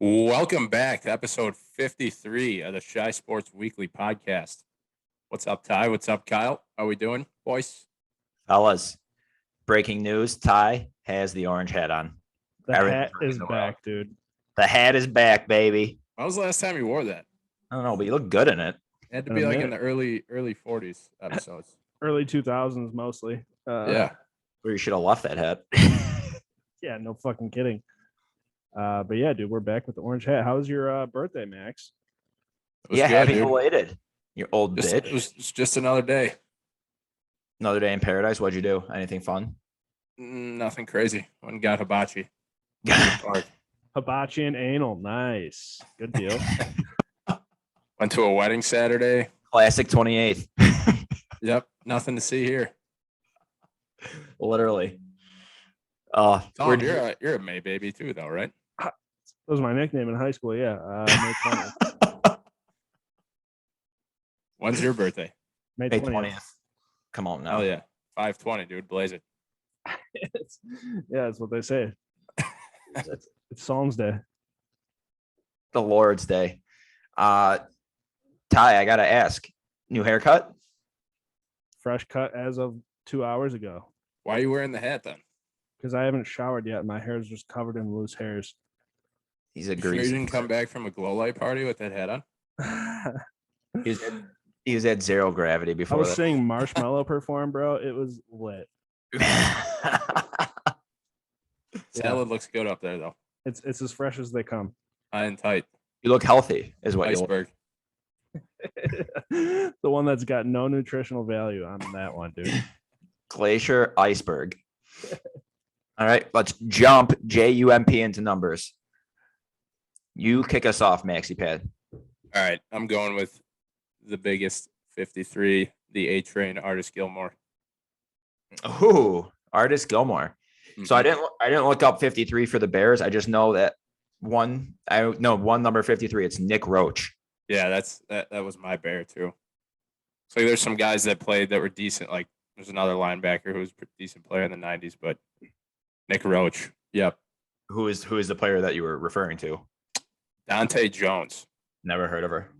Welcome back to episode 53 of the Shy Sports Weekly podcast. What's up, Ty? What's up, Kyle? How we doing, boys? Fellas, breaking news. Ty has the orange hat on. The hat is back, dude. The hat is back, baby. When was the last time you wore that? I don't know, but you look good in it. It had to be like in the early 40s episodes. Early 2000s mostly. Yeah. Or you should have left that hat. Yeah, no fucking kidding. But yeah, dude, we're back with the orange hat. How was your birthday, Max? Yeah, happy belated. You old bitch. It was just another day. Another day in paradise. What'd you do? Anything fun? Nothing crazy. Went and got hibachi. Hibachi and anal. Nice. Good deal. Went to a wedding Saturday. Classic 28th. Yep. Nothing to see here. Literally. Tom, you're a May baby too, though, right? That was my nickname in high school. Yeah. May 20th. When's your birthday? May 20th. Come on now. Oh yeah. 5/20, dude. Blaze it. Yeah, that's what they say. It's Psalms Day. The Lord's Day. Ty, I gotta ask. New haircut? Fresh cut as of 2 hours ago. Why are you wearing the hat then? Because I haven't showered yet. My hair is just covered in loose hairs. He's a Sure you greasy. didn't come back from a glow light party with that hat on? He was at zero gravity I before was that. seeing Marshmallow perform, bro. It was lit. Salad looks good up there, though. It's as fresh as they come. High and tight. You look healthy, is what you look. Iceberg. The one that's got no nutritional value on that one, dude. Glacier iceberg. All right, let's jump JUMP into numbers. You kick us off, Maxi Pad. All right, I'm going with the biggest 53, the A Train, Artist Gilmore. Ooh, Artist Gilmore. So I Mhm. didn't look up 53 for the Bears. I just know that one number 53. It's Nick Roach. Yeah, that was my bear too. So there's some guys that played that were decent. Like there's another linebacker who was a decent player in the 90s, but Nick Roach. Yep. Who is the player that you were referring to? Dante Jones. Never heard of her.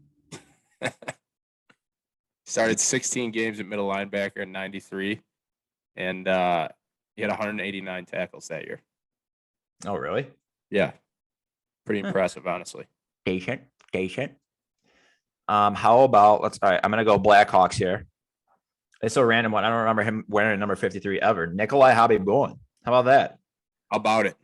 Started 16 games at middle linebacker in 93, and he had 189 tackles that year. Oh, really? Yeah. Pretty impressive, honestly. Patient. How about all right, I'm gonna go Blackhawks here. It's a random one. I don't remember him wearing number 53 ever. Nikolai Habibulin. How about that? How about it?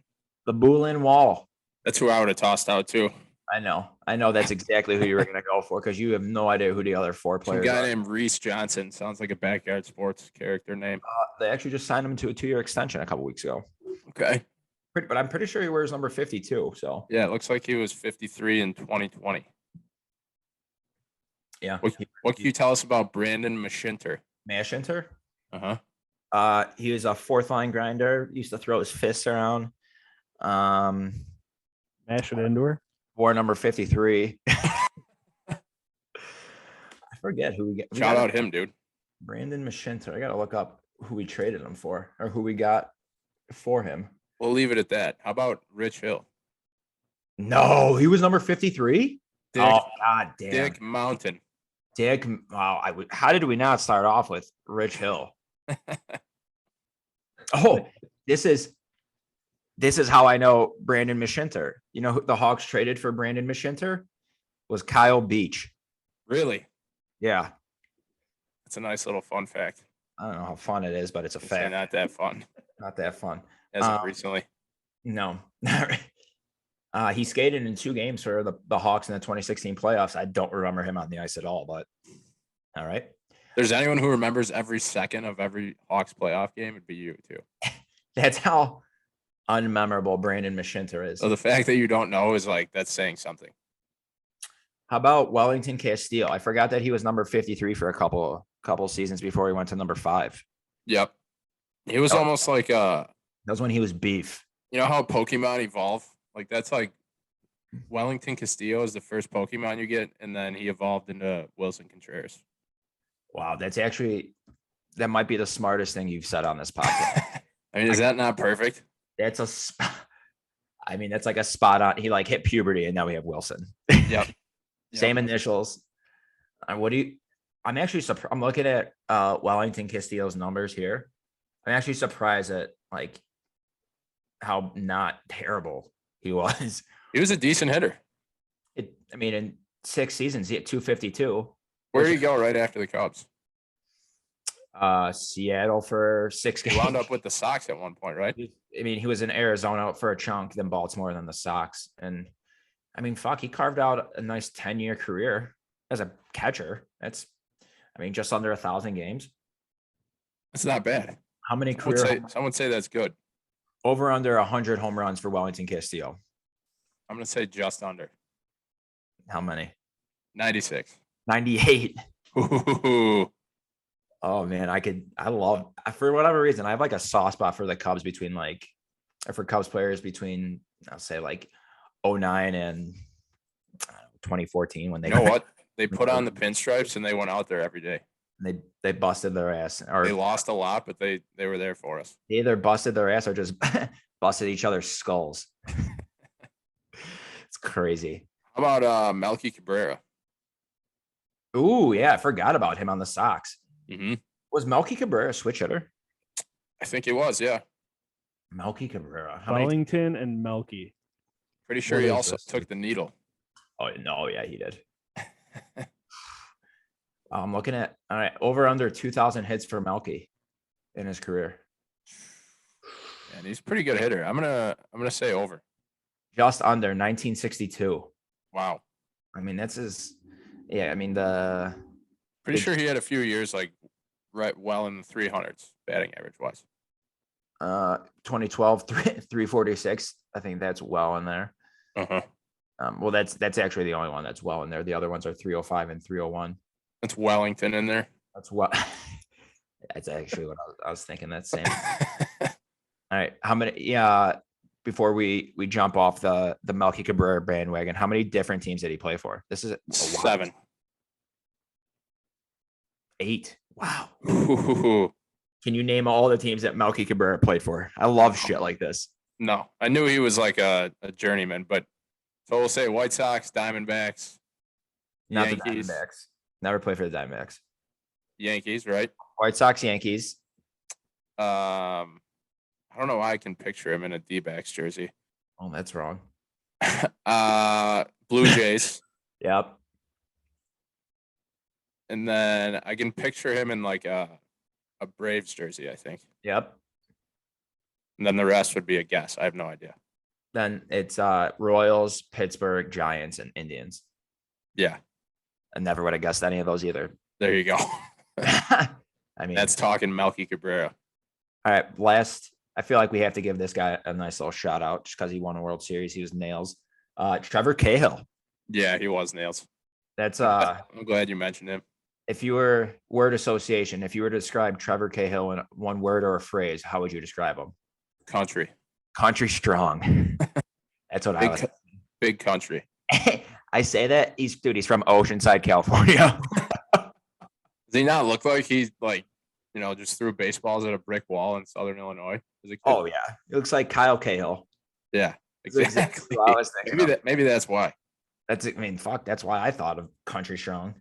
The Bulin Wall. That's who I would have tossed out too. I know that's exactly who you were gonna go for because you have no idea who the other four Some players guy are. named Reese Johnson. Sounds like a backyard sports character name. They actually just signed him to a 2-year extension a couple weeks ago. Okay. But I'm pretty sure he wears number 52. So Yeah, it looks like he was 53 in 2020. yeah. What can you tell us about Brandon Mashinter? Mashinter? Uh-huh. He was a fourth line grinder. Used to throw his fists around. Mash it into her. Wore number 53. I forget who we get. Shout out him, dude. Brandon Mashinter. I gotta look up who we traded him for or who we got for him. We'll leave it at that. How about Rich Hill? No, he was number 53. Dick, Oh god damn. Dick Mountain. Dick. Wow. How did we not start off with Rich Hill? Oh, this is how I know Brandon Mashinter. You know who the Hawks traded for Brandon Mashinter? Was Kyle Beach. Really? Yeah. It's a nice little fun fact. I don't know how fun it is, but it's a It's fact. not that fun. Not that fun. As of recently. No. He skated in 2 games for the Hawks in the 2016 playoffs. I don't remember him on the ice at all, but all right. There's anyone who remembers every second of every Hawks playoff game, it'd be you too. That's how unmemorable Brandon Mashinter is. So the fact that you don't know is like that's saying something. How about Wellington Castile? I forgot that he was number 53 for a couple seasons before he went to number 5. Yep. He was almost like That was when he was beef. you know how Pokemon evolve? Like that's like Wellington Castile is the first Pokemon you get, and then he evolved into Wilson Contreras. Wow, that might be the smartest thing you've said on this podcast. I mean, is that not perfect? That's I mean, that's like a spot on. He like hit puberty, and now we have Wilson. Yep. Same initials. I'm actually surprised. I'm looking at Wellington Castile's numbers here. I'm actually surprised at like how not terrible he was. He was a decent hitter. I mean, in 6 seasons, he hit 252. Where did he go right after the Cubs? Seattle for 6 games. He wound up with the Sox at one point, right? I mean, he was in Arizona for a chunk, then Baltimore, then the Sox. And I mean, fuck, he carved out a nice 10-year career as a catcher. That's, I mean, just under 1,000 games. That's not bad. How many Some would say that's good. Over under 100 home runs for Wellington Castile? I'm going to say just under. How many? 96. 98. Ooh. Oh man, for whatever reason, I have like a soft spot for the Cubs for Cubs players between, I'll say like 09 and 2014 when they You know what? They put on the pinstripes and they went out there every day. They busted their ass, or they lost a lot, but they were there for us. They either busted their ass or just busted each other's skulls. It's crazy. How about Melky Cabrera? Ooh, yeah, I forgot about him on the Sox. Mm-hmm. Was Melky Cabrera a switch hitter? I think he was, yeah. Melky Cabrera. Wellington and Melky. Pretty sure he also took the needle. Oh, no, yeah, he did. I'm looking at, all right, over under 2,000 hits for Melky in his career. And he's a pretty good hitter. I'm gonna say over. Just under 1962. Wow. I mean, that's his. Yeah, I mean Pretty sure he had a few years like right well in the 300s batting average wise. 2012 346. I think that's well in there. Uh-huh. Well, that's actually the only one that's well in there. The other ones are 305 and 301. That's Wellington in there. That's what. That's actually what I was thinking. That's same. All right, how many? Yeah, before we jump off the Melky Cabrera bandwagon, how many different teams did he play for? This is 7. 8. Wow. Ooh. Can you name all the teams that Melky Cabrera played for? I love shit like this. No, I knew he was like a journeyman, but so we'll say White Sox, Diamondbacks, Not Yankees. the Diamondbacks. Never played for the Diamondbacks. Yankees, right? White Sox, Yankees. I don't know why I can picture him in a D-backs jersey. Oh, that's wrong. Blue Jays. Yep. And then I can picture him in like a Braves jersey, I think. Yep. And then the rest would be a guess. I have no idea. Then it's Royals, Pittsburgh, Giants, and Indians. Yeah. I never would have guessed any of those either. There you go. I mean, That's talking Melky Cabrera. All right. Last, I feel like we have to give this guy a nice little shout out just because he won a World Series. He was nails. Trevor Cahill. Yeah, he was nails. That's I'm glad you mentioned him. if you were word association, if you were to describe Trevor Cahill in one word or a phrase, how would you describe him? Country. Country strong. That's what I was. Big country. I say that he's from Oceanside, California. Does he not look like he's like, just threw baseballs at a brick wall in Southern Illinois as a kid? Oh yeah, it looks like Kyle Cahill. Yeah, exactly. what I was thinking maybe that's why. That's why I thought of country strong.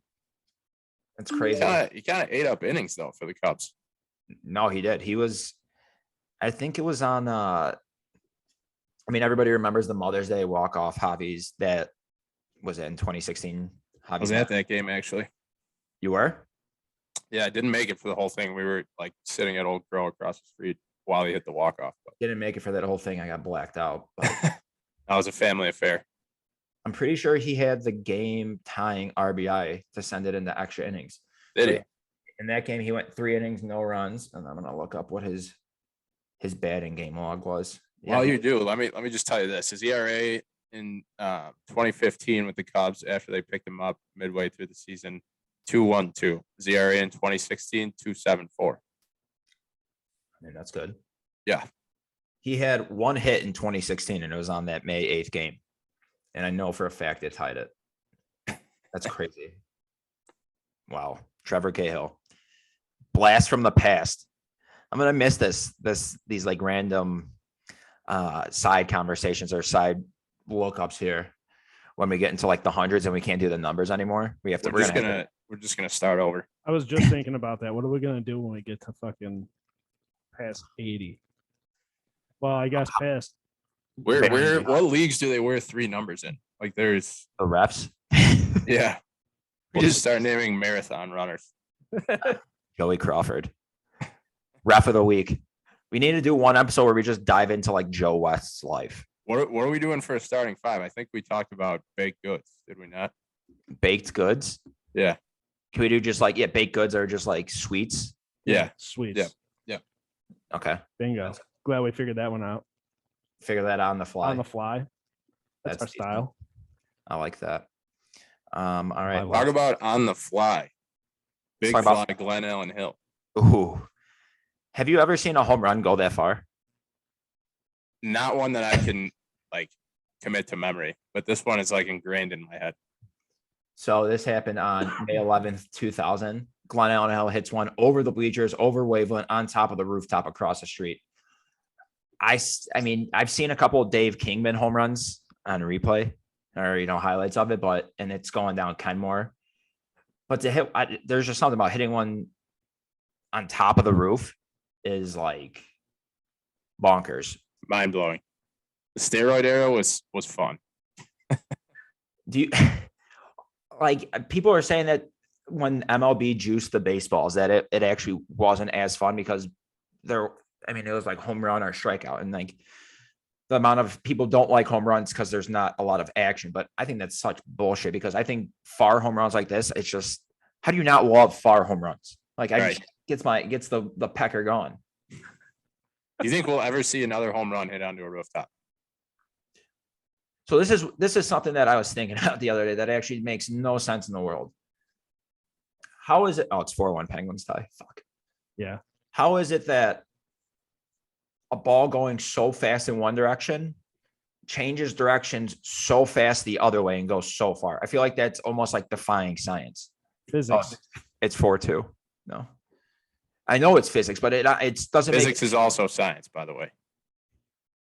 That's crazy. He kind of ate up innings though for the Cubs. No, he did. He was. I think it was on. Everybody remembers the Mother's Day walk-off Javi's that was in 2016. I was at that game actually. You were? Yeah, I didn't make it for the whole thing. We were like sitting at Old Crow across the street while he hit the walk-off. But Didn't make it for that whole thing. I got blacked out. But that was a family affair. I'm pretty sure he had the game tying RBI to send it into extra innings. Did he? In that game, he went 3 innings, no runs, and I'm gonna look up what his batting game log was. Yeah. While you do, let me just tell you this: his ERA in 2015 with the Cubs after they picked him up midway through the season, 2.12. His ERA in 2016, 2.74. That's good. Yeah. He had 1 hit in 2016, and it was on that May 8th game. And I know for a fact it tied it. That's crazy. Wow. Trevor Cahill. Blast from the past. I'm gonna miss these like random side conversations or side lookups here when we get into like the hundreds and we can't do the numbers anymore. We have to. We're just gonna start over. I was just thinking about that. What are we gonna do when we get to fucking past 80? Well, I guess past. What leagues do they wear 3 numbers in? Like there's the refs. Yeah. We'll just start naming marathon runners. Joey Crawford, ref of the week. We need to do one episode where we just dive into like Joe West's life. What are we doing for a starting 5? I think we talked about baked goods, did we not? Baked goods. Yeah. Can we do just like baked goods are just like sweets? Yeah. Sweets. Yeah. Okay. Bingo. Glad we figured that one out. Figure that out on the fly. On the fly. That's our decent. style. I like that. All right. Talk about on the fly. Big fly, Glenallen Hill. Ooh. Have you ever seen a home run go that far? Not one that I can like commit to memory, but this one is like ingrained in my head. So this happened on May 11th, 2000. Glenallen Hill hits one over the bleachers, over Waveland, on top of the rooftop across the street. I mean, I've seen a couple of Dave Kingman home runs on replay or, highlights of it, and it's going down Kenmore. But to hit, there's just something about hitting one on top of the roof is like bonkers. Mind blowing. The steroid era was fun. Do you like people are saying that when MLB juiced the baseballs that it actually wasn't as fun because it was like home run or strikeout, and like the amount of people don't like home runs because there's not a lot of action. But I think that's such bullshit because I think far home runs like this, it's just, how do you not love far home runs? Like gets the pecker going. Do you think we'll ever see another home run hit onto a rooftop? So this is something that I was thinking about the other day that actually makes no sense in the world. How is it? Oh, it's 4-1 Penguins tie. Fuck. Yeah. How is it that a ball going so fast in one direction changes directions so fast the other way and goes so far? I feel like that's almost like defying science. Physics. Oh, it's 4-2. No. I know it's physics, but it doesn't Physics is also science, by the way.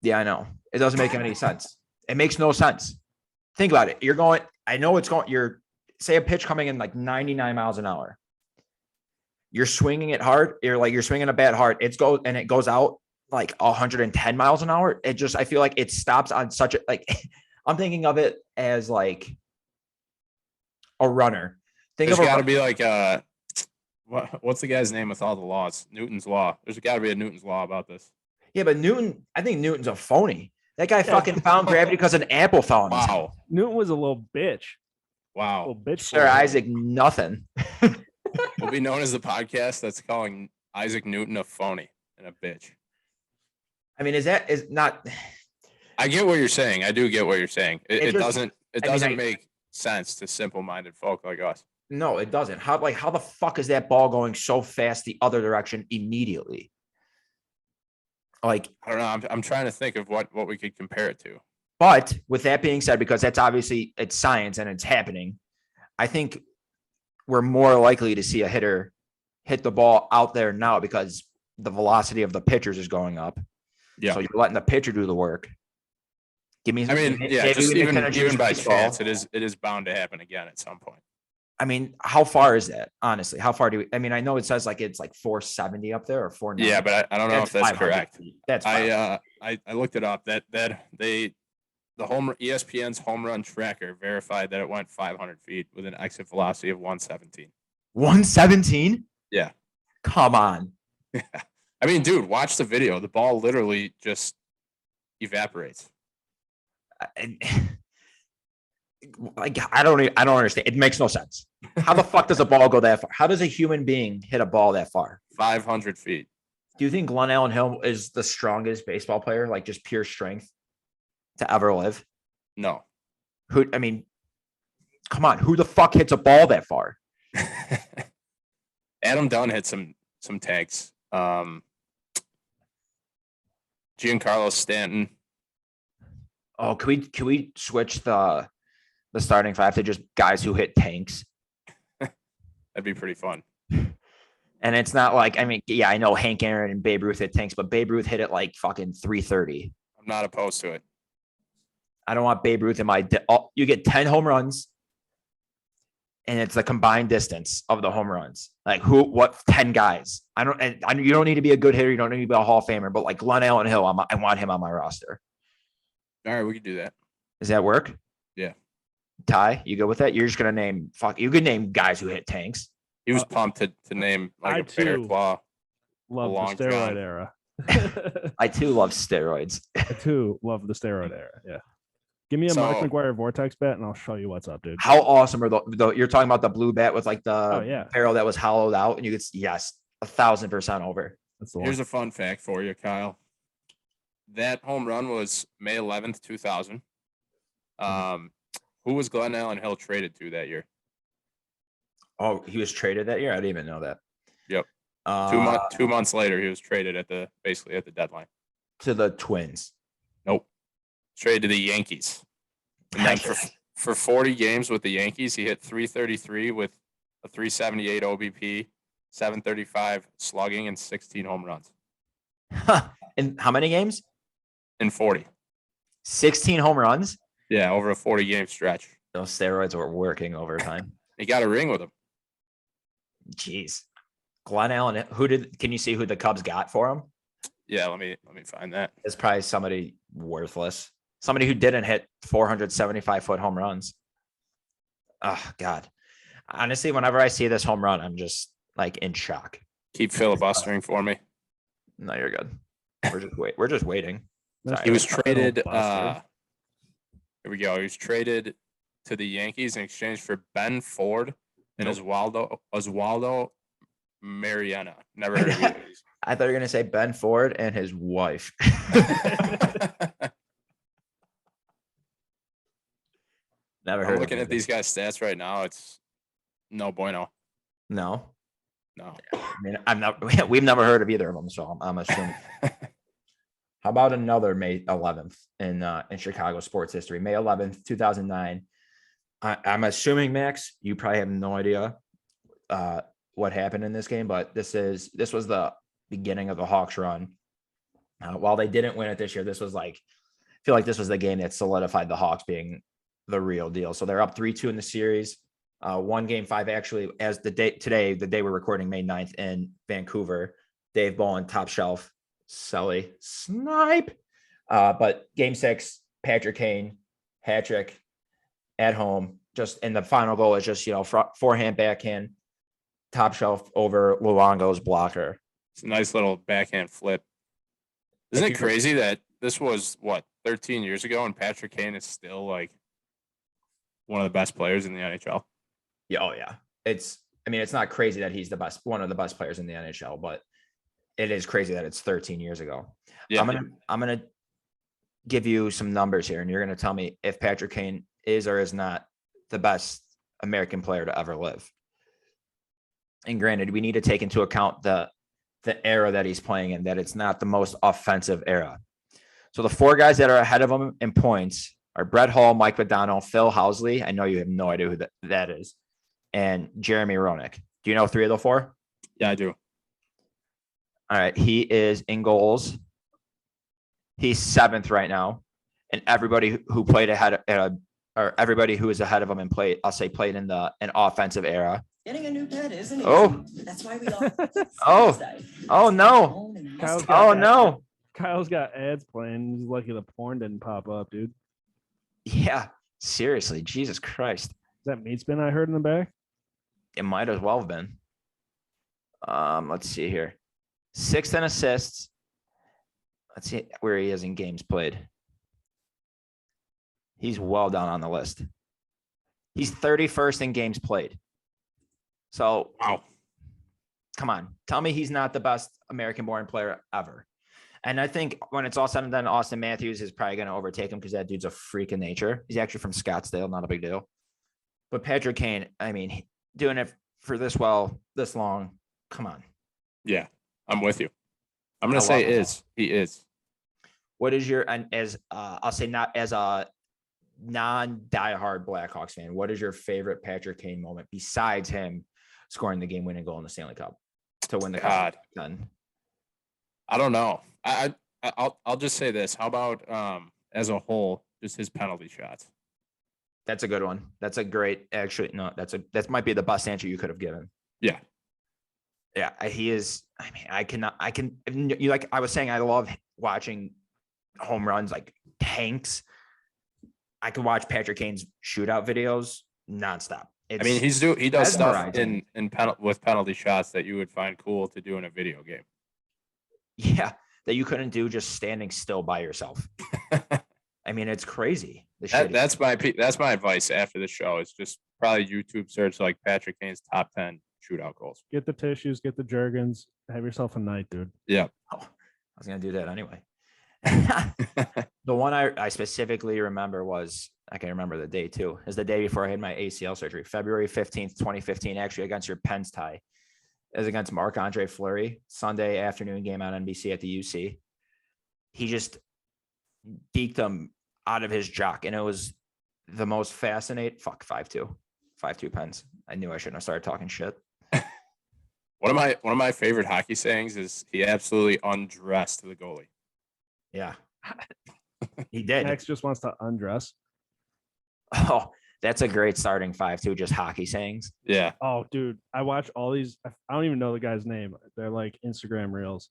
Yeah, I know. It doesn't make any sense. It makes no sense. Think about it. You're say a pitch coming in like 99 miles an hour. You're swinging it hard. You're swinging a bat hard. It goes out like 110 miles an hour. I feel like it stops on such a, like, I'm thinking of it as like a runner. There's got to be like what's the guy's name with all the laws? Newton's law. There's got to be a Newton's law about this. Yeah, but I think Newton's a phony. That guy fucking found gravity because an apple fell on him. Wow. Newton was a little bitch. Wow. Little bitch. Sir Isaac, nothing. Will be known as the podcast that's calling Isaac Newton a phony and a bitch. I mean, is not. I get what you're saying. I do get what you're saying. It doesn't I make sense to simple-minded folk like us. No, it doesn't. How the fuck is that ball going so fast the other direction immediately? Like, I don't know. I'm trying to think of what we could compare it to. But with that being said, because that's obviously it's science and it's happening, I think we're more likely to see a hitter hit the ball out there now because the velocity of the pitchers is going up. Yeah. So you're letting the pitcher do the work. Just even by chance, it is bound to happen again at some point. I mean, how far is that? Honestly, how far I know it says like it's like 470 up there or 490. Yeah, but I don't know if that's correct. That's I looked it up. ESPN's home run tracker verified that it went 500 feet with an exit velocity of 117. 117? Yeah. Come on. I mean, dude, watch the video. The ball literally just evaporates. Like, I don't understand. It makes no sense. How the fuck does a ball go that far? How does a human being hit a ball that far? 500 feet. Do you think Glenallen Hill is the strongest baseball player, like just pure strength, to ever live? No. Come on. Who the fuck hits a ball that far? Adam Dunn hit some tanks. Giancarlo Stanton. Oh, can we switch the starting 5 to just guys who hit tanks? That'd be pretty fun. And it's not like, I know Hank Aaron and Babe Ruth hit tanks, but Babe Ruth hit it like fucking 330. I'm not opposed to it. I don't want Babe Ruth in my. You get 10 home runs, and it's the combined distance of the home runs. Like what 10 guys? You don't need to be a good hitter. You don't need to be a Hall of Famer. But like Glenallen Hill, I want him on my roster. All right, we can do that. Does that work? Yeah. Ty, you go with that? You're just gonna name you could name guys who hit tanks. He was pumped to name like a bear claw. Love the long steroid john. era. I too love steroids. I too love the steroid era. Yeah. Give me a Mark So- McGuire Vortex bat and I'll show you what's up, dude. How awesome are you're talking about the blue bat with like the Oh, yeah. barrel that was hollowed out, and you could 1,000% over. That's the Here's one. a fun fact for you, Kyle. That home run was May 11th, 2000. Who was Glenallen Hill traded to that year? Oh, he was traded that year. I didn't even know that. Yep. 2 months later, he was traded basically at the deadline. To the Twins. Nope. Traded to the Yankees. And then for 40 games with the Yankees, he hit 333 with a 378 OBP, 735 slugging, and 16 home runs. In how many games? In 40. 16 home runs. Yeah, over a 40-game stretch. Those steroids were working overtime. He got a ring with him. Jeez. Glenallen, can you see who the Cubs got for him? Yeah, let me find that. It's probably somebody worthless. Somebody who didn't hit 475-foot home runs. Oh, God. Honestly, whenever I see this home run, I'm just like in shock. Keep filibustering for me. No, you're good. We're just waiting. Sorry. He was traded. Buster. Here we go. He was traded to the Yankees in exchange for Ben Ford and Oswaldo Mariana. Never heard of either of these. I thought you were gonna say Ben Ford and his wife. Never heard. I'm looking at these guys' stats right now. It's no bueno. No, No. I mean we've never heard of either of them, so I'm assuming. How about another May 11th in Chicago sports history? May 11th, 2009. I'm assuming, Max, you probably have no idea what happened in this game, but this was the beginning of the Hawks run. While they didn't win it this year, I feel like this was the game that solidified the Hawks being the real deal. So they're up 3-2 in the series. One game 5 actually, as the day we're recording, May 9th in Vancouver. Dave Bowen, top shelf. Sully snipe. But game 6, Patrick Kane, hat trick at home. Just in the final goal is just, forehand, backhand, top shelf over Luongo's blocker. It's a nice little backhand flip. Isn't it crazy that this was 13 years ago and Patrick Kane is still like one of the best players in the NHL? Yeah, oh yeah. It's not crazy that he's one of the best players in the NHL, but it is crazy that it's 13 years ago. Yeah. I'm gonna give you some numbers here, and you're gonna tell me if Patrick Kane is or is not the best American player to ever live. And granted, we need to take into account the era that he's playing in, that it's not the most offensive era. So the 4 guys that are ahead of him in points are Brett Hull, Mike Modano, Phil Housley. I know you have no idea who that is, and Jeremy Roenick. Do you know 3 of the 4? Yeah, I do. All right, he is in goals. He's 7th right now, and everybody who played or everybody who is ahead of him and played in an offensive era. Getting a new pet isn't easy. Oh. That's why we all. Oh no! Oh no! Kyle's got ads playing. He's lucky the porn didn't pop up, dude. Is Yeah, seriously, Jesus Christ! that meat spin I heard in the back? It might as well have been. Let's see here. 6th in assists. Let's see where he is in games played. He's well down on the list. He's 31st in games played. So, Wow. come on. Tell me he's not the best American-born player ever. And I think when it's all said and done, Austin Matthews is probably going to overtake him because that dude's a freak of nature. He's actually from Scottsdale, not a big deal. But Patrick Kane, doing it for this long, come on. Yeah, I'm with you. I'm going to say he is. What is your, and as I'll say, not as a non-diehard Blackhawks fan, what is your favorite Patrick Kane moment besides him scoring the game-winning goal in the Stanley Cup to win the God. Cup? I don't know. I I'll just say this. How about as a whole, just his penalty shots? That's a good one. That's a great. Actually, no, that might be the best answer you could have given. Yeah. Yeah, he is. I mean, I can. You like I was saying, I love watching home runs like tanks. I can watch Patrick Kane's shootout videos nonstop. I mean, he does stuff mesmerizing. with penalty shots that you would find cool to do in a video game. Yeah, that you couldn't do just standing still by yourself. I mean, it's crazy. That's my advice after the show is just probably YouTube search like Patrick Kane's top 10 shootout goals. Get the tissues, get the Jergens, have yourself a night, dude. Yeah. Oh, I was gonna do that anyway. The one I specifically remember was, I can remember the day too, is the day before I had my ACL surgery, February 15th, 2015, actually against your Pens tie. It was against Marc-Andre Fleury, Sunday afternoon game on NBC at the UC. He just deked him out of his jock, and it was the most fascinating. 5-2 Pens. I knew I shouldn't have started talking shit. One of my favorite hockey sayings is he absolutely undressed the goalie. Yeah, he did. Max just wants to undress. Oh, that's a great starting 5-2, just hockey sayings. Yeah. Oh, dude, I watch all these. I don't even know the guy's name. They're like Instagram reels.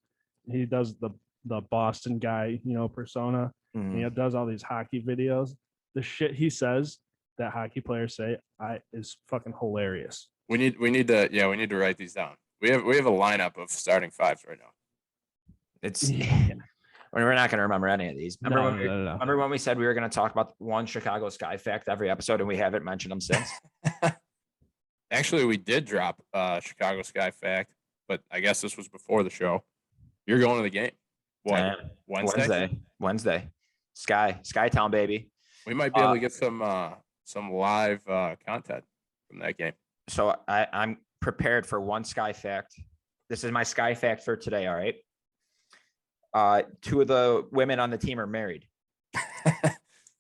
He does the Boston guy, persona. And he does all these hockey videos. The shit he says that hockey players say is fucking hilarious. We need to write these down. We have a lineup of starting fives right now. It's we're not going to remember any of these. No. Remember when we said we were going to talk about one Chicago Sky fact every episode, and we haven't mentioned them since? Actually, we did drop Chicago Sky fact, but I guess this was before the show. You're going to the game. What? Wednesday. Sky Town, baby. We might be able to get some live content from that game. So I'm prepared for one Sky fact. This is my Sky fact for today. All right. Two of the women on the team are married.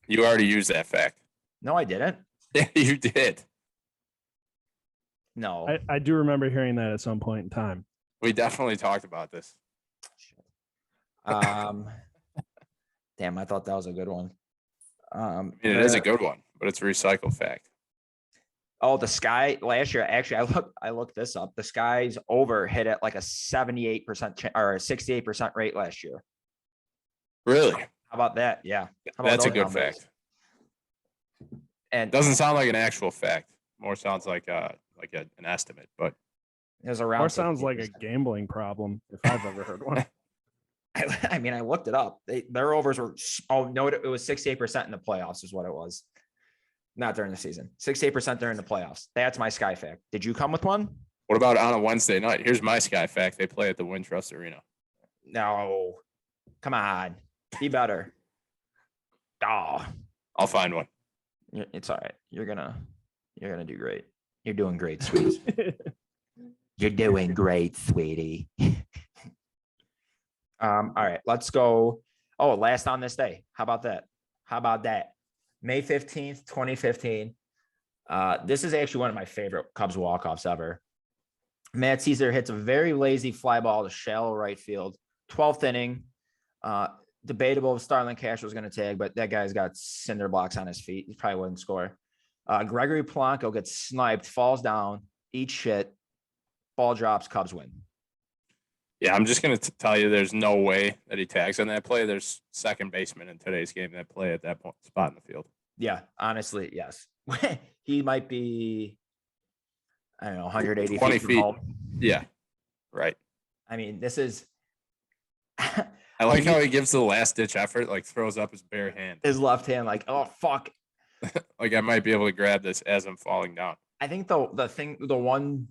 You already used that fact. No, I didn't. Yeah, you did. No. I do remember hearing that at some point in time. We definitely talked about this. Damn, I thought that was a good one. It is a good one, but it's a recycled fact. Oh, the Sky last year. Actually, I looked this up. The Sky's over hit at like a 78% or a 68% rate last year. Really? How about that? Yeah. How about That's a those good numbers? fact. And Doesn't sound like an actual fact. More sounds like an estimate, but it was around. Or sounds like a 68%. gambling problem if I've ever heard one. I mean, I looked it up. Their overs were, it was 68% in the playoffs is what it was. Not during the season. 68% during the playoffs. That's my Sky fact. Did you come with one? what about on a Wednesday night? Here's my Sky fact. They play at the Wintrust Arena. No. Come on. Be better. Oh, I'll find one. it's all right. You're gonna do great. You're doing great, sweetie. You're doing great, sweetie. All right, let's go. Oh, last on this day. How about that? May 15th, 2015. This is actually one of my favorite Cubs walk-offs ever. Matt Caesar hits a very lazy fly ball to shallow right field. 12th inning. Debatable if Starlin Cash was going to tag, but that guy's got cinder blocks on his feet. He probably wouldn't score. Gregory Polanco gets sniped, falls down, eats shit. Ball drops, Cubs win. Yeah, I'm just going to tell you there's no way that he tags on that play. There's second baseman in today's game that play at that spot in the field. Yeah, honestly, yes. He might be, I don't know, 180 20 feet. feet. Home. Yeah, right. I mean, this is. I like how he gives the last-ditch effort, like throws up his bare hand. His left hand, like, oh, fuck. Like I might be able to grab this as I'm falling down. I think the one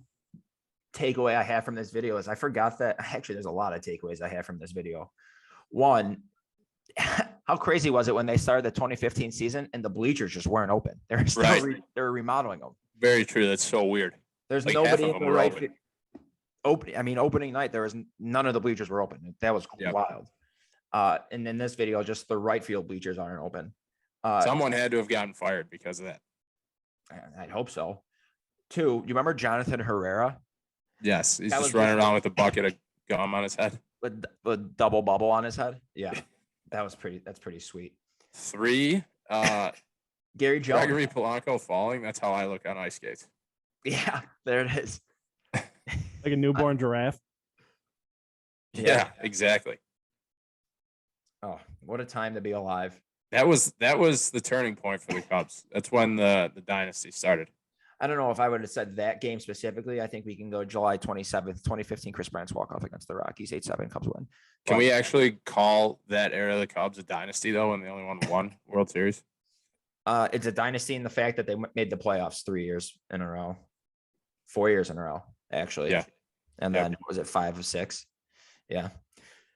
takeaway I have from this video is I forgot that actually there's a lot of takeaways I have from this video. One, how crazy was it when they started the 2015 season and the bleachers just weren't open? They're still Right. They're remodeling them. Very true. That's so weird. There's Like, nobody half of in them the were right open. opening night, there was none of the bleachers were open. That was Yep. wild. And in this video, just the right field bleachers aren't open. Someone had to have gotten fired because of that. I hope so. Two, you remember Jonathan Herrera? Yes, he's That just was running just- around with a bucket of gum on his head. with double bubble on his head. Yeah, that's pretty sweet. 3, Gary Jones. Gregory Polanco falling. That's how I look on ice skates. Yeah, there it is. Like a newborn giraffe. Yeah, exactly. Oh, what a time to be alive. That was the turning point for the Cubs. That's when the dynasty started. I don't know if I would have said that game specifically. I think we can go July 27th, 2015, Chris Bryant's walk-off against the Rockies, 8-7 Cubs win. Can we actually call that era of the Cubs a dynasty, though, and they only won one World Series? It's a dynasty in the fact that they made the playoffs 3 years in a row. 4 years in a row, actually. Yeah. And then was it 5 of 6? Yeah.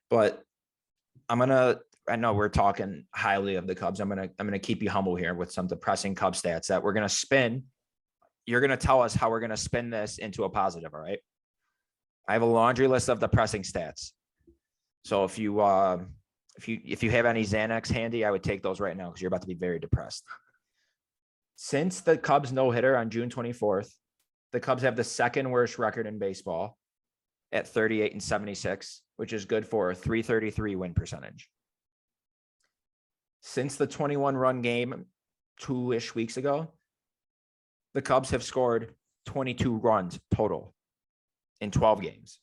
But I know we're talking highly of the Cubs. I'm gonna keep you humble here with some depressing Cub stats that we're gonna spin. You're gonna tell us how we're gonna spin this into a positive, all right? I have a laundry list of depressing stats. So if you have any Xanax handy, I would take those right now because you're about to be very depressed. Since the Cubs no-hitter on June 24th, the Cubs have the second worst record in baseball at 38-76, which is good for a 333 win percentage. Since the 21-run game 2-ish weeks ago, the Cubs have scored 22 runs total in 12 games.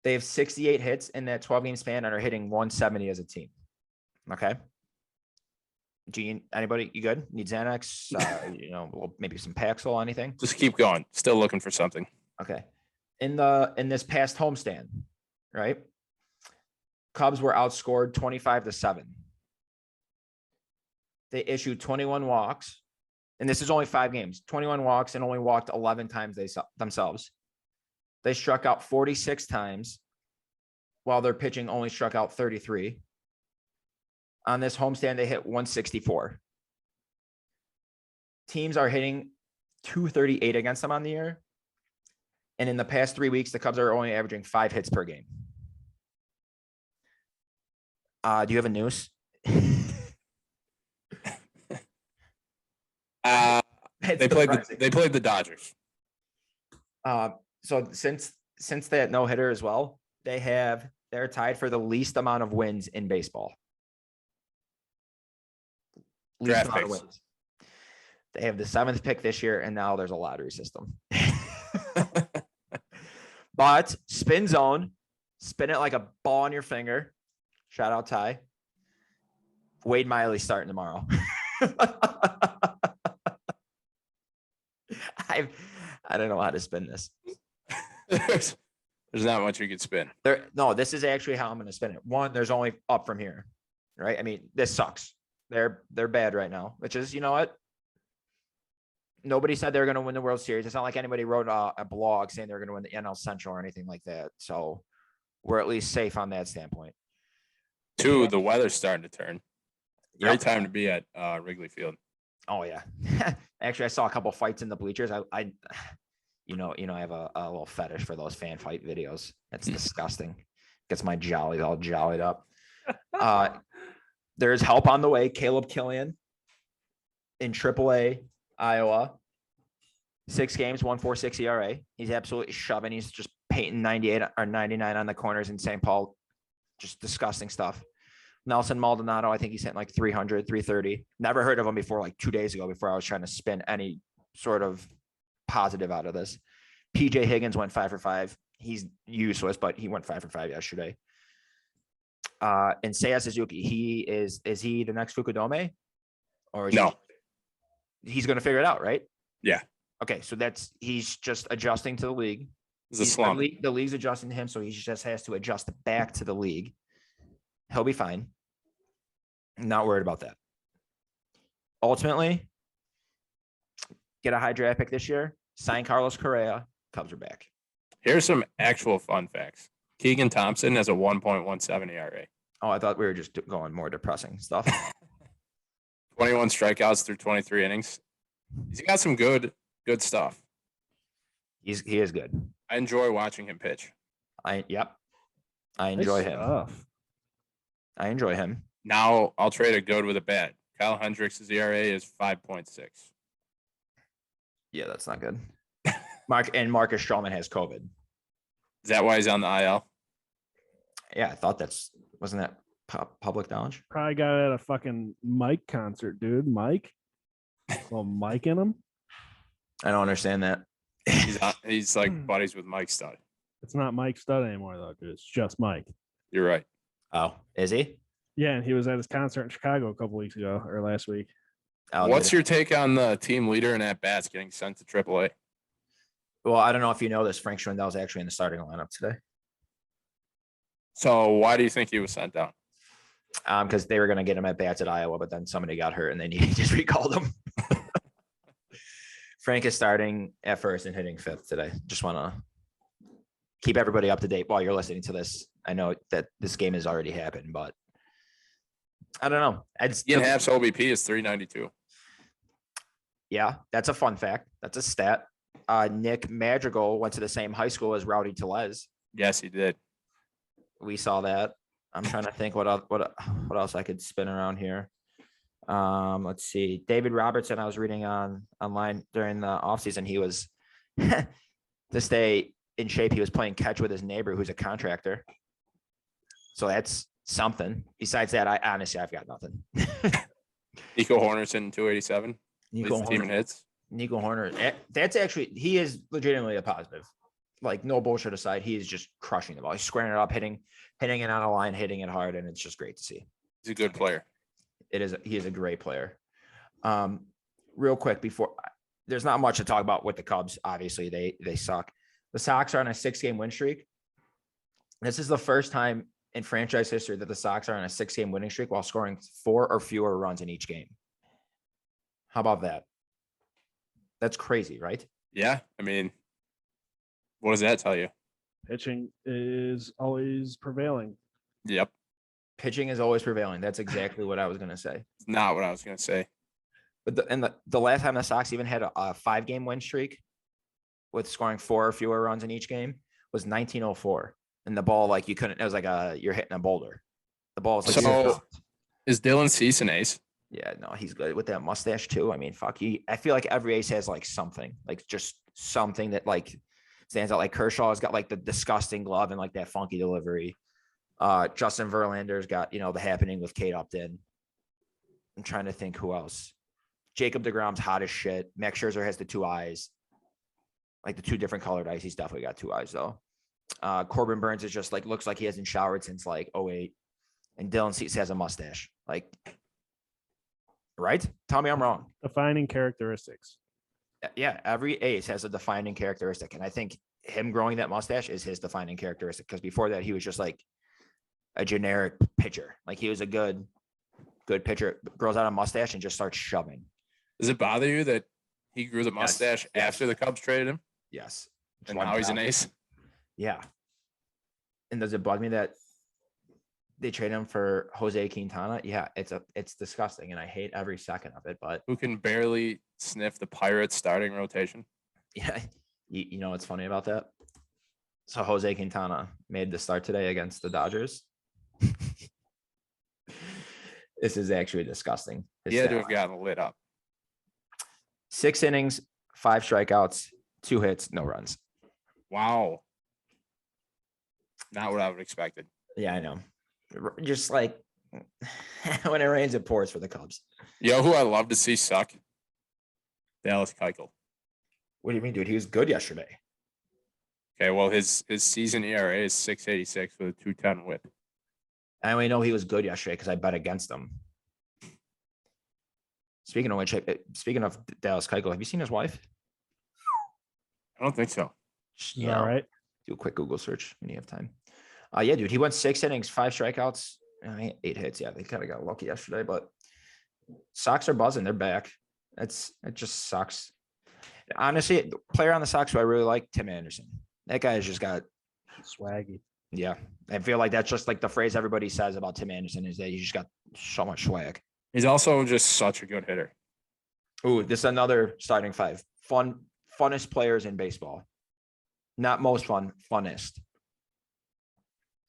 They have 68 hits in that 12-game span and are hitting 170 as a team. Okay. Gene, anybody, you good? Need Xanax? Maybe some Paxil, anything? Just keep going. Still looking for something. Okay. In this past homestand, right? Cubs were outscored 25-7. They issued 21 walks, and this is only 5 games. 21 walks and only walked 11 times themselves. They struck out 46 times, while their pitching only struck out 33. On this homestand, they hit 164. Teams are hitting 238 against them on the year. And in the past 3 weeks, the Cubs are only averaging 5 hits per game. Do you have a noose? They played the Dodgers. So since that no hitter as well, they're tied for the least amount of wins in baseball. Least amount of wins. They have the 7th pick this year, and now there's a lottery system. But spin zone, spin it like a ball on your finger. Shout out Ty. Wade Miley's starting tomorrow. I don't know how to spin this. There's not much you could spin. No, this is actually how I'm going to spin it. One, there's only up from here, right? I mean, this sucks. They're bad right now, which is, you know what? Nobody said they were going to win the World Series. It's not like anybody wrote a blog saying they were going to win the NL Central or anything like that. So we're at least safe on that standpoint. 2, the weather's starting to turn. Great time to be at Wrigley Field. Oh yeah. Actually, I saw a couple fights in the bleachers. I have a little fetish for those fan fight videos. That's disgusting. Gets my jollies all jollied up. There's help on the way. Caleb Killian in AAA Iowa. 6 games, 1.46 ERA. He's absolutely shoving. He's just painting 98 or 99 on the corners in St. Paul. Just disgusting stuff. Nelson Maldonado, I think he's hitting like 300, 330. Never heard of him before, like 2 days ago, before I was trying to spin any sort of positive out of this. PJ Higgins went 5 for 5. He's useless, but he went 5 for 5 yesterday. And Seiya Suzuki, is he the next Fukudome? Or is no? He's going to figure it out, right? Yeah. Okay, so he's just adjusting to the league. It's a slump. The league's adjusting to him, so he just has to adjust back to the league. He'll be fine. Not worried about that. Ultimately, get a high draft pick this year. Sign Carlos Correa. Cubs are back. Here's some actual fun facts. Keegan Thompson has a 1.17 ERA. Oh, I thought we were just going more depressing stuff. 21 strikeouts through 23 innings. He's got some good stuff. He is good. I enjoy watching him pitch. I enjoy him. I enjoy him. Now I'll trade a good with a bad. Kyle Hendricks' ERA is 5.6. Yeah, that's not good. Marcus Stroman has COVID. Is that why he's on the IL? Yeah, I thought wasn't that public knowledge? Probably got it at a fucking Mike concert, dude. Mike. Well, Mike in him. I don't understand that. He's like buddies with Mike Stud. It's not Mike Stud anymore, though, dude. It's just Mike. You're right. Oh, is he? Yeah, and he was at his concert in Chicago a couple weeks ago or last week. Oh, What's your take on the team leader and at bats getting sent to AAA? Well, I don't know if you know this. Frank Schwindel's actually in the starting lineup today. So why do you think he was sent down? Because they were going to get him at bats at Iowa, but then somebody got hurt and then he just recalled him. Frank is starting at first and hitting fifth today. Just want to keep everybody up to date while you're listening to this. I know that this game has already happened, but I don't know. Ian Happ's OBP is 392. Yeah, that's a fun fact. That's a stat. Nick Madrigal went to the same high school as Rowdy Tellez. Yes, he did. We saw that. I'm trying to think what else I could spin around here. Let's see. David Robertson, I was reading online during the offseason. He was to stay in shape. He was playing catch with his neighbor, who's a contractor. So that's something. Besides that, I've got nothing. Nico Hornerson, 287. Nico Team in hits. Nico Horner. That's actually, he is legitimately a positive. Like, no bullshit aside, he is just crushing the ball. He's squaring it up, hitting it on a line, hitting it hard, and it's just great to see. He's a good player. He is a great player. Real quick, before there's not much to talk about with the Cubs. Obviously, they suck. The Sox are on a 6-game win streak. This is the first time in franchise history that the Sox are on a 6-game winning streak while scoring 4 or fewer runs in each game. How about that? That's crazy, right? Yeah. I mean, what does that tell you? Pitching is always prevailing. Yep. Pitching is always prevailing. That's exactly what I was going to say. Not what I was going to say. But the last time the Sox even had a 5-game win streak with scoring 4 or fewer runs in each game was 1904. And the ball, like, you couldn't, it was like you're hitting a boulder. The ball was like, so is Dylan Cease an ace? Yeah, no, he's good with that mustache too. I mean, fuck, I feel like every ace has like something, like just something that like stands out. Like Kershaw has got like the disgusting glove and like that funky delivery. Justin Verlander's got, the happening with Kate Upton. I'm trying to think who else. Jacob deGrom's hot as shit. Max Scherzer has the 2 eyes, like the 2 different colored eyes. He's definitely got 2 eyes though. Corbin Burns is just like, looks like he hasn't showered since like 2008. And Dylan Cease has a mustache. Like, right? Tell me I'm wrong. Defining characteristics. Yeah, every ace has a defining characteristic. And I think him growing that mustache is his defining characteristic. Because before that, he was just like a generic pitcher. Like, he was a good pitcher, grows out a mustache and just starts shoving. Does it bother you that he grew the mustache after the Cubs traded him? Yes. And now he's an ace? Yeah. And does it bug me that they trade him for Jose Quintana? Yeah, it's disgusting, and I hate every second of it. But who can barely sniff the Pirates starting rotation? Yeah, you know what's funny about that? So Jose Quintana made the start today against the Dodgers. This is actually disgusting. He had to have gotten lit up. 6 innings, 5 strikeouts, 2 hits, no runs. Wow. Not what I would have expected. Yeah, I know. Just like when it rains, it pours for the Cubs. You know who I love to see suck? Dallas Keuchel. What do you mean, dude? He was good yesterday. Okay, well, his season ERA is 6.86 with a 2.10 whip. I only know he was good yesterday because I bet against him. Speaking of which, speaking of Dallas Keuchel, have you seen his wife? I don't think so. Yeah, all right. Do a quick Google search when you have time. Yeah, dude, he went 6 innings, 5 strikeouts, 8 hits. Yeah, they kind of got lucky yesterday, but Sox are buzzing. They're back. It just sucks. Honestly, the player on the Sox who I really like, Tim Anderson. That guy has just got swaggy. Yeah, I feel like that's just like the phrase everybody says about Tim Anderson is that he just got so much swag. He's also just such a good hitter. Ooh, this is another starting 5. Funnest players in baseball. Not most fun, funnest.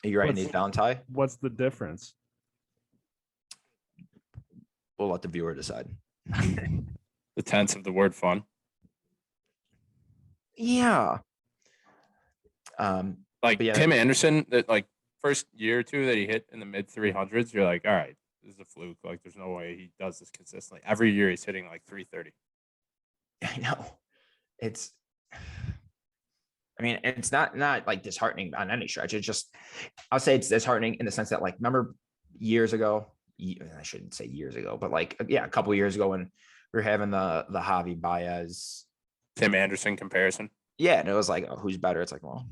Are you writing these down, Ty? What's the difference? We'll let the viewer decide. The tense of the word fun. Yeah. Like yeah, Tim Anderson, that like first year or two that he hit in the mid 300s, you're like, all right, this is a fluke. Like, there's no way he does this consistently. Every year he's hitting like 330. I know. It's not like disheartening on any stretch. It's just, I'll say it's disheartening in the sense that, like, remember years ago, I shouldn't say years ago, but like, yeah, a couple of years ago when we were having the Javi Baez, Tim Anderson comparison. yeah, and it was like, oh, who's better? It's like, well,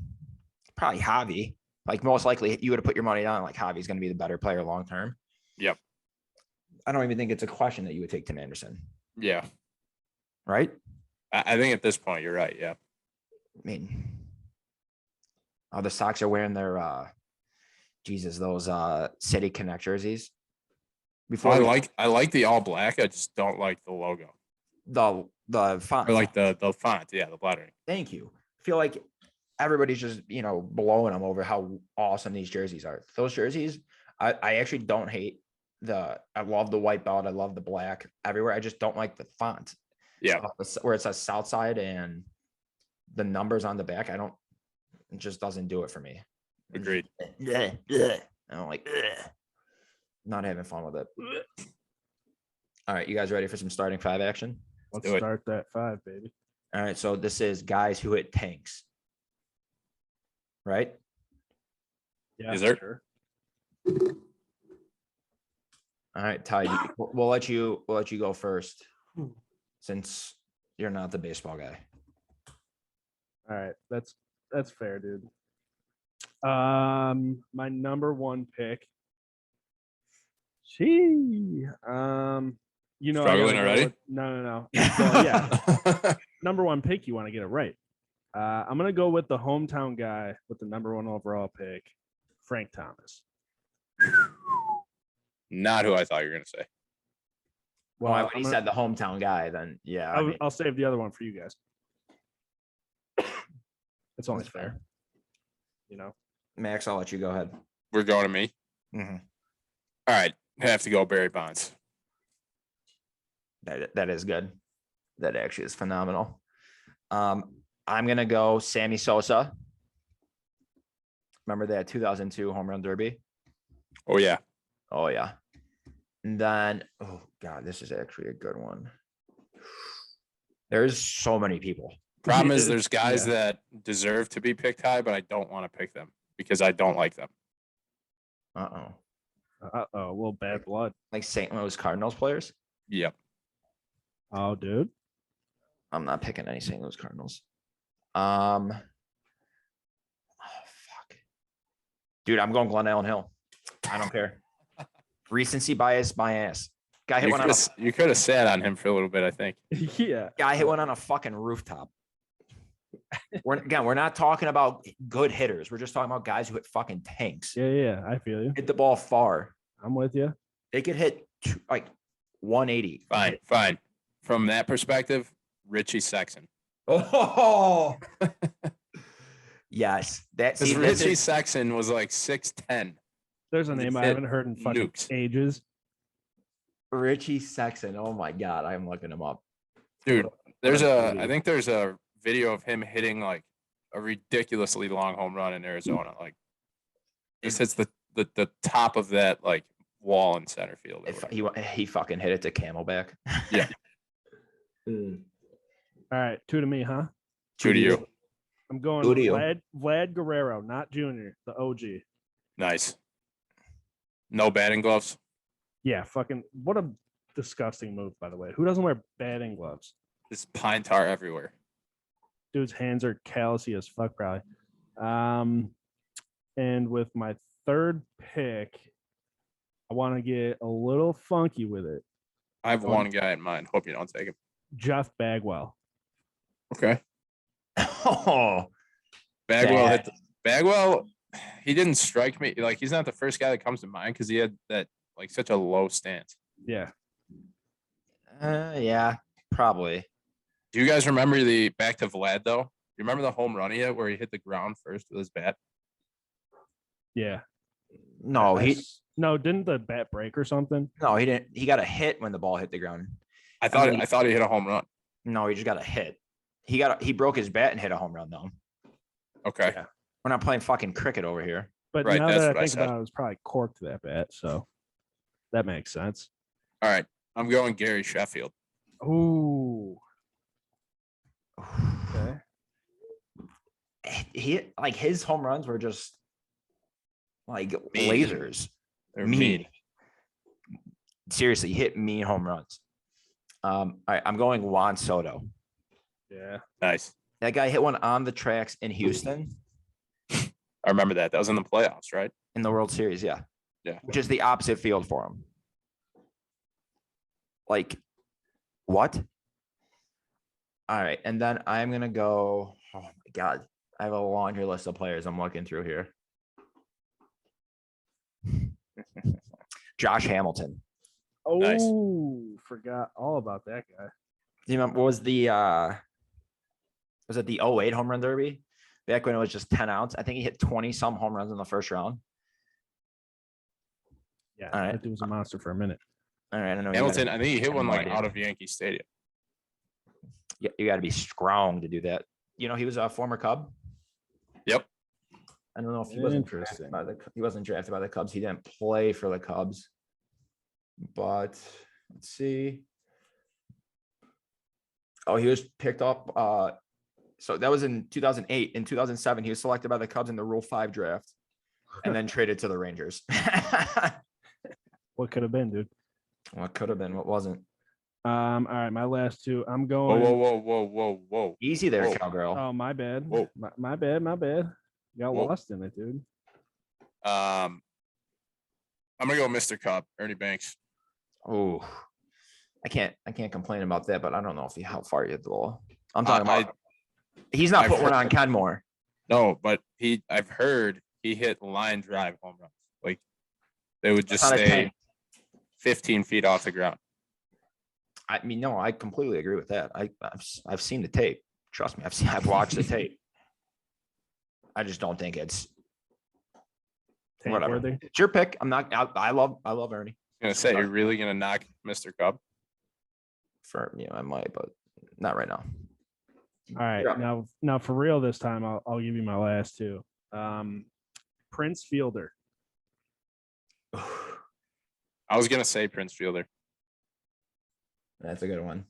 probably Javi. Like, most likely you would have put your money down like Javi's going to be the better player long term. Yep. I don't even think it's a question that you would take Tim Anderson. Yeah. Right? I think at this point you're right. Yeah. I mean, the Sox are wearing their those City Connect jerseys. Before I like the all black. I just don't like the logo. The font. Or like the font. Yeah, the lettering. Thank you. I feel like everybody's just, blowing them over how awesome these jerseys are. Those jerseys, I actually don't hate I love the white belt. I love the black everywhere. I just don't like the font. Yeah. Where it says Southside and the numbers on the back, it just doesn't do it for me. Agreed. I don't like, not having fun with it. All right, you guys ready for some starting five action? Let's do it. start that 5, baby. All right, so this is guys who hit tanks, right? Yeah, Is there? sure. All right, Ty, we'll let you go first, since you're not the baseball guy. All right, that's fair, dude. My number one pick. Struggling already? No. Well, yeah. Number one pick, you want to get it right. I'm gonna go with the hometown guy with the number one overall pick, Frank Thomas. Not who I thought you were gonna say. Well, when I'm he gonna- said the hometown guy, then yeah. I'll save the other one for you guys. It's only That's fair. Max, I'll let you go ahead. We're going to me. Mhm. All right. I have to go Barry Bonds. That is good. That actually is phenomenal. I'm gonna go Sammy Sosa. Remember that 2002 home run derby? Oh yeah. Oh yeah. And then, oh god, this is actually a good one. There's so many people. Problem is there's guys Yeah. that deserve to be picked high, but I don't want to pick them because I don't like them. Uh-oh. A little bad blood. Like St. Louis Cardinals players. Yep. Oh, dude. I'm not picking any St. Louis Cardinals. Oh fuck. Dude, I'm going Glenallen Hill. I don't care. Recency bias, my ass. Guy hit one on You could have sat on him for a little bit, I think. Yeah. guy hit one on a fucking rooftop. We're not talking about good hitters. We're just talking about guys who hit fucking tanks. Yeah. I feel you. Hit the ball far. I'm with you. They could hit like 180. Fine. From that perspective, Richie Sexton. Oh, yes. Because Richie Sexton was like 6'10". There's a name I haven't heard in fucking Nukes. ages. Richie Sexton. Oh my god, I'm looking him up. Dude, What a I think there's a video of him hitting like a ridiculously long home run in Arizona. Like, just hits the top of that like wall in center field. or whatever. He fucking hit it to Camelback. Yeah. All right, 2 to me, huh? True to you. I'm going Who do you? Vlad Guerrero, not Junior, the OG. Nice. No batting gloves. Yeah, fucking what a disgusting move, by the way. Who doesn't wear batting gloves? This pine tar everywhere. Dude's hands are callousy as fuck, probably. And with my third pick, I want to get a little funky with it. I have one guy in mind. Hope you don't take him. Jeff Bagwell. Okay. Oh, Bagwell, he didn't strike me. Like, he's not the first guy that comes to mind because he had that like such a low stance. Yeah. yeah, probably. Do you guys remember the back to Vlad though? You remember the home run he had where he hit the ground first with his bat? Yeah. No, No, didn't the bat break or something? no, he didn't. He got a hit when the ball hit the ground. I thought mean, I thought he hit a home run. No, he just got a hit. He broke his bat and hit a home run though. Okay. Yeah. We're not playing fucking cricket over here. But Right, now that's that what I I think said. about it, it was probably corked that bat. So that makes sense. All right, I'm going Gary Sheffield. Ooh. Okay. He like his home runs were just like Mean. lasers. They're Mean. mean. Seriously, he hit mean home runs. All right, I'm going Juan Soto. Yeah. Nice. That guy hit one on the tracks in Houston I remember that. That was in the playoffs, right? in the World Series. Yeah. Yeah. Which is the opposite field for him. Like, what? All right. And then I'm going to go. Oh, my God. I have a laundry list of players I'm looking through here. Josh Hamilton. Oh, Nice. forgot all about that guy. Do you remember what was it the 08 home run derby? Back when it was just 10 outs. I think he hit 20 some home runs in the first round. Yeah, All right. that dude was a monster for a minute. All right. I know Hamilton, I think he hit have one no like idea. out of Yankee Stadium. You got to be strong to do that. You know, he was a former Cub. Yep. I don't know if he wasn't Interesting. he wasn't drafted by the Cubs. He didn't play for the Cubs. But let's see. Oh, he was picked up. So that was in 2008. In 2007, he was selected by the Cubs in the Rule 5 draft and then traded to the Rangers. What could have been, dude? What could have been, what wasn't. All right, my last two. I'm Whoa, going. whoa. Easy there, Whoa. cowgirl. Oh, my bad. Whoa. My bad. Got Whoa. lost in it, dude. I'm gonna go Mr. Cub, Ernie Banks. Oh, I can't complain about that, but I don't know how far you go. I'm talking about. He's not I've putting one heard- on Kenmore. No, but I've heard he hit line drive home runs. Like they would just That's not a stay tank. 15 feet off the ground. I mean, no, I completely agree with that. I've seen the tape. Trust me, I've watched the tape. I just don't think it's whatever. Tank-worthy. It's your pick. I'm not. I love Ernie. I'm gonna say, you're really gonna knock Mr. Cub? For I might, but not right now. All right, Yeah. now for real this time, I'll give you my last two. Prince Fielder. I was gonna say Prince Fielder. That's a good one.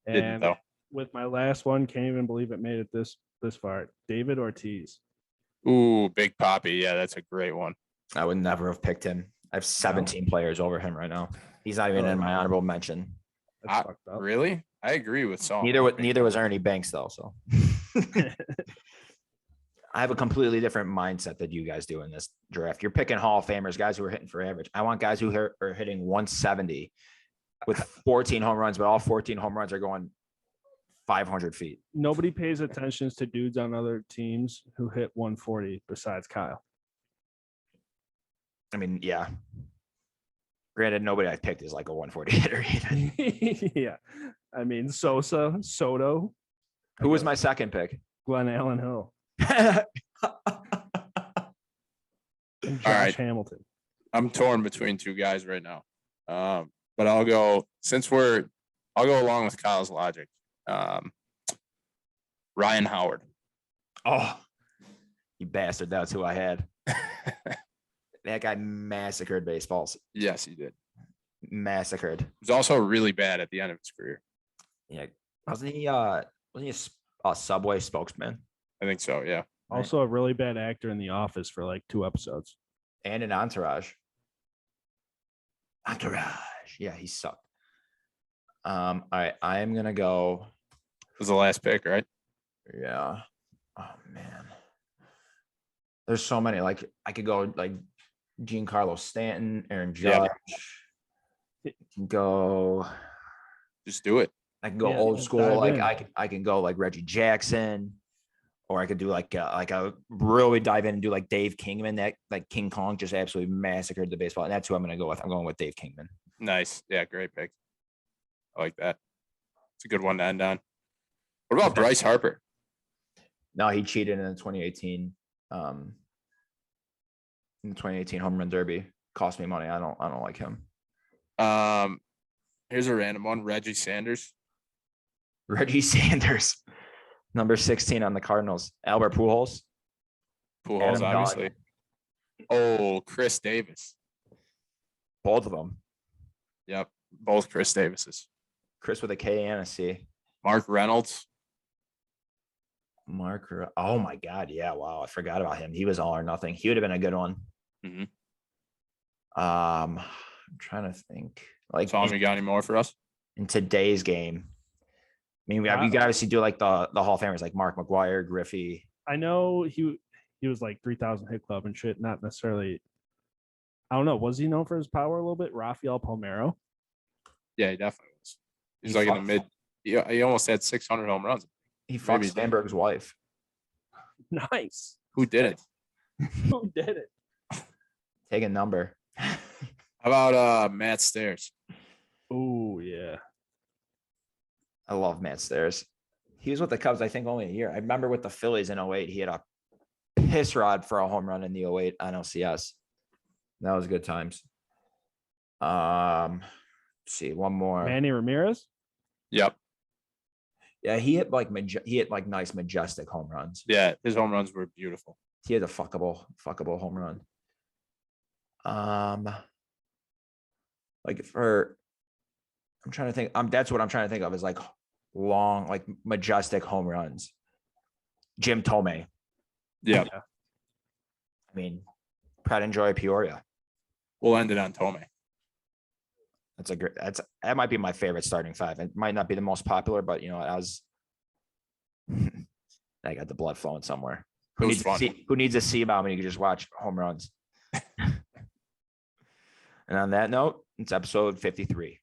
Didn't And though. with my last one, can't even believe it made it this far. David Ortiz. Ooh, Big Poppy. Yeah, that's a great one. I would never have picked him. I have 17 players over him right now. He's not even in my honorable mention. That's fucked up. Really? I agree with Saul. Neither was Ernie Banks though. So I have a completely different mindset that you guys do in this draft. You're picking Hall of Famers, guys who are hitting for average. I want guys who are hitting 170 with 14 home runs, but all 14 home runs are going 500 feet. Nobody pays attention to dudes on other teams who hit 140 besides Kyle. I mean, yeah. Granted, nobody I picked is like a 140 hitter. Even. Yeah. I mean, Soto, Who was my second pick? Glenallen Hill, and Josh right. Hamilton. I'm torn between two guys right now. But I'll go along with Kyle's logic. Ryan Howard. Oh, you bastard. That's who I had. That guy massacred baseballs. Yes, he did. Massacred. He was also really bad at the end of his career. Yeah. Wasn't he a Subway spokesman? I think so, yeah. Also a really bad actor in The Office for like 2 episodes. And an Entourage. Yeah, he sucked. All right. I am gonna go. Was the last pick, right? Yeah. Oh man. There's so many. Like I could go like Giancarlo Stanton, Aaron Judge. Yeah. Go. Just do it. I can go Yeah, old just school. dive Like in. I can go like Reggie Jackson, or I could do like a really dive in and do like Dave Kingman. That like King Kong just absolutely massacred the baseball, and that's who I'm going to go with. I'm going with Dave Kingman. Nice. Yeah, great pick. I like that. It's a good one to end on. What about Bryce Harper? No, he cheated in the 2018 home run derby. Cost me money. I don't like him. Here's a random one. Reggie Sanders. Reggie Sanders, number 16 on the Cardinals. Albert Pujols. Pujols, Adam obviously. Dog. Oh, Chris Davis. Both of them. Yep, both Chris Davises. Chris with a K and a C. Mark Reynolds. Oh my God. Yeah. Wow. I forgot about him. He was all or nothing. He would have been a good one. Mhm. I'm trying to think. Like Tom, you got any more for us? in today's game. I mean, we got obviously do like the Hall of Famers like Mark McGuire, Griffey. I know he was like 3,000 hit club and shit. Not necessarily. I don't know. Was he known for his power a little bit? Rafael Palmeiro. Yeah, he definitely was. He's He like in the fought- mid. He almost had 600 home runs. He fucked Maybe he did. Sandberg's wife. Nice. Who did it? Who did it? Take a number. How about Matt Stairs? Oh yeah. I love Matt Stairs. He was with the Cubs, I think, only a year. I remember with the Phillies in 08, he had a piss rod for a home run in the 08 NLCS. That was good times. Let's see, one more. Manny Ramirez. Yep. Yeah, he hit like nice majestic home runs. Yeah, his home runs were beautiful. He had a fuckable home run. Like I'm trying to think. That's what I'm trying to think of is like long, like majestic home runs. Jim Tomei. Yeah. I mean, Pride and Joy Peoria. We'll end it on Tomei. That might be my favorite starting five. It might not be the most popular, but as I got the blood flowing somewhere. It was fun. Who needs to see about me? You can just watch home runs. And on that note, it's episode 53.